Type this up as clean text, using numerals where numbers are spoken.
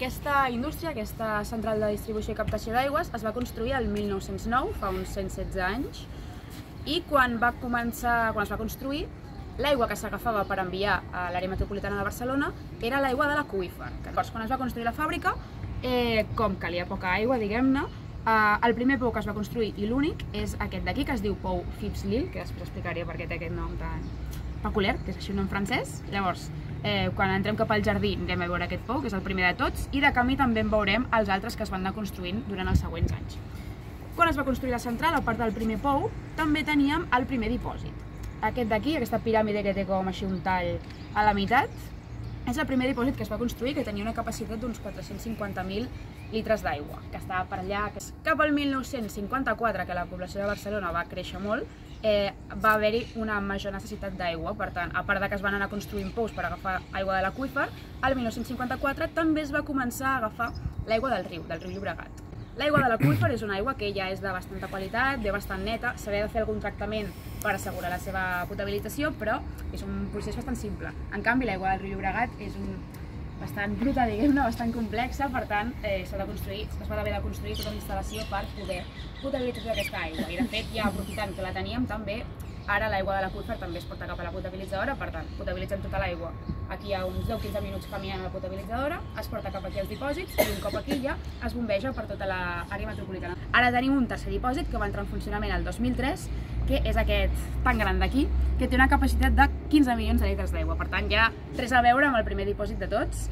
Aquesta indústria, aquesta central de distribució i captació d'aigües, es va construir el 1909, fa uns 116 anys, i quan es va construir, l'aigua que s'agafava per enviar a l'àrea metropolitana de Barcelona era l'aigua de l'aqüífer. Llavors, quan es va construir la fàbrica, com calia poca aigua, diguem-ne, el primer pou que es va construir, i l'únic, és aquest d'aquí, que es diu pou Phipps-Lille, que després explicaré per què té aquest nom tan peculiar, que és així un nom francès. Llavors, quan entrem cap al jardí, anem a veure aquest pou, que és el primer de tots, i de camí també en veurem els altres que es van anar construint durant els següents anys. Quan es va construir la central, a part del primer pou, també teníem el primer dipòsit. Aquest d'aquí, aquesta piràmide que té com així un tall a la meitat, és el primer dipòsit que es va construir, que tenia una capacitat d'uns 450.000 litres d'aigua, que estava per allà. Cap al 1954, que la població de Barcelona va créixer molt, va haver-hi una major necessitat d'aigua. Per tant, a part que es van anar construint pous per agafar aigua de l'aqüífer, al 1954 també es va començar a agafar l'aigua del riu Llobregat. L'aigua de l'aqüífer és una aigua que ja és de bastanta qualitat, ve bastant neta, s'havia de fer algun tractament per assegurar la seva potabilització, però és un procés bastant simple. En canvi, l'aigua del riu Llobregat és bastant bruta, diguem-ne, bastant complexa, per tant, es va haver de construir tota una instal·lació per poder potabilitzar aquesta aigua. I de fet, ja aprofitant que la teníem també, ara l'aigua de l'aqüífer també es porta cap a la potabilitzadora, per tant, potabilitzen tota l'aigua. Aquí hi ha uns 10-15 minuts caminant a la potabilitzadora, es porta cap aquí als dipòsits i un cop aquí ja es bombeja per tota l'àrea metropolitana. Ara tenim un tercer dipòsit que va entrar en funcionament el 2003, que és aquest tan gran d'aquí, que té una capacitat de 15 milions de litres d'aigua. Per tant, ja res a veure amb el primer dipòsit de tots.